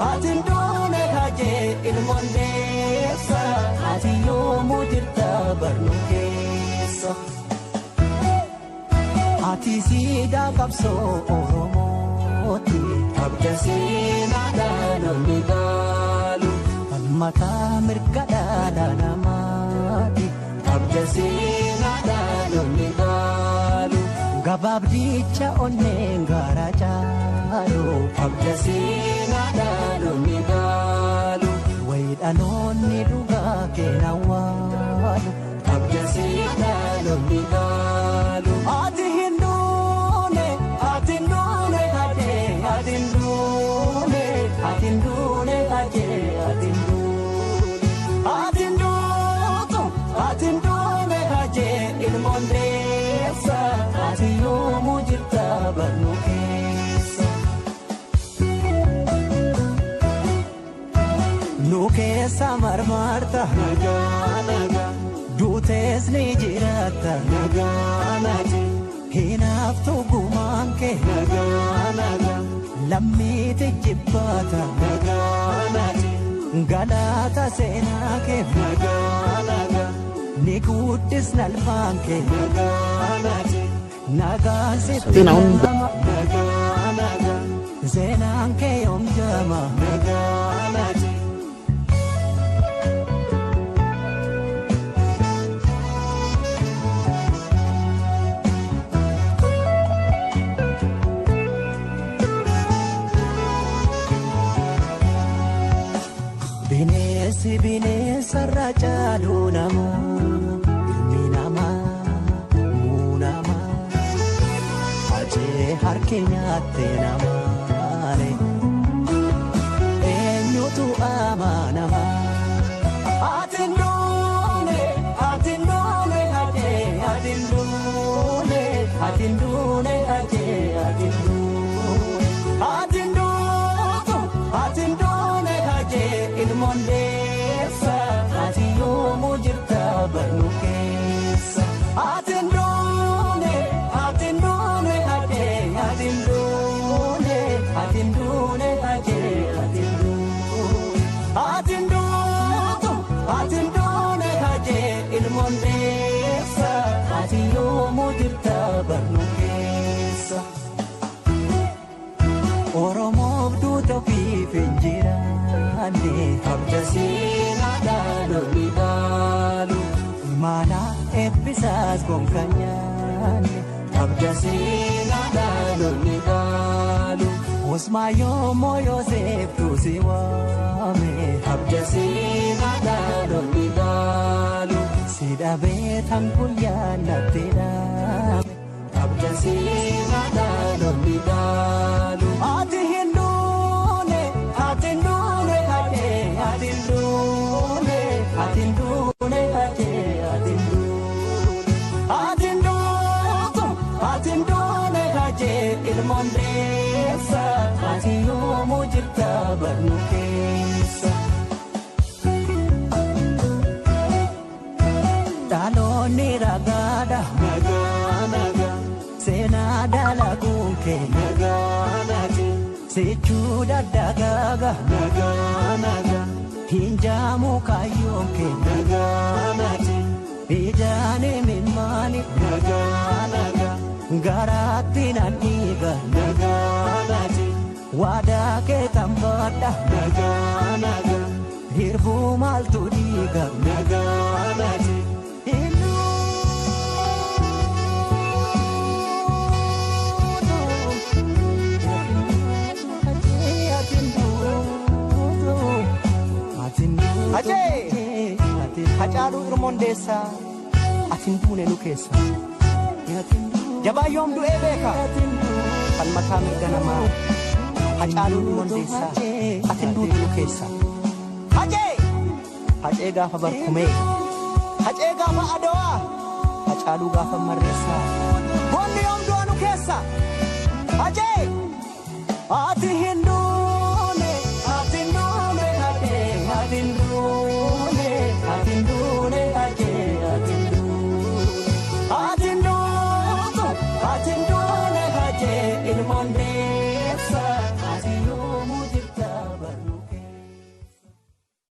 atindune kaje ilmondeessa ati yoomuu jirta barnukeessa ati siidaa qabsoo oromooti abda seenaadhaan onni gaalu falmataa mirga dhala namaati abda seenaadhaan onni gaalu gabaabdicha onneen gaara caalu abda seenaadhaan onni gaalu wayidhaloonni dhugaa keenan waalu abda seenaadhaan onni gaalu ati hinduune kaje atindune kaje atindune kaje ilmondeessa ati yoomuu jirta barnukeessa nukeessa marmarta nagaa duutees ni jiraata nagaa hinaaftu gumaanke nagaa lammiiti jibbaata nagaa galaata seenaake nagaa ni guddis nalfaanke nagaa sitti nagaa seenaanke yoomjama nagaa bineensa irra caalu namaa ilmi namaa muunamaa ajee harki nyaatte namaare eenyutu amanamaa atindune kaje atindune kaje atindune kaje ilmondeessa ati yoomuu jirta barnukeessa atindune kaje atindune kaje atindune kaje ilmondeessa ati yoomuu jirta barnukeessa oromoof duuta ofiif hin jiraanne abda seenaadhaan onni gaalu maala eebbisaas gonka nyaanne abda seenaadhaan onni gaalu osmaa yoomoo yooseeftu si waame abda seenaadhaan onni gaalu si dhabee tan guyyaa natti dhaame abda seenaadhaan onni gaalu ati hinduune kaje atindune kaje atindune kaje ilmondeessa ati yoomuu jirta barnukeessa dhaloonni ragaadha nagaa seenaa dalaguunke nagaa sechuu daddagaaga nagaa hinjaamu kaayyoonke nagaa ijaane mimmaani nagaa garaatti nan dhiiga nagaa waadaa kee tambaadha nagaa hirbuu maaltu dhiiga nagaa Ajee Hacaaluu Irmondeessa atindune nu keessa jabaa yoom du'ee beeka falmataa mirga namaa Hacaaluu Irmondeessa atinduutu nu keessa hacee gaafa barkumee hacee gaafa adawaa Hacaaluu gaafa marreessaa boonni yoom du'a nu keessa hacee ati hinduu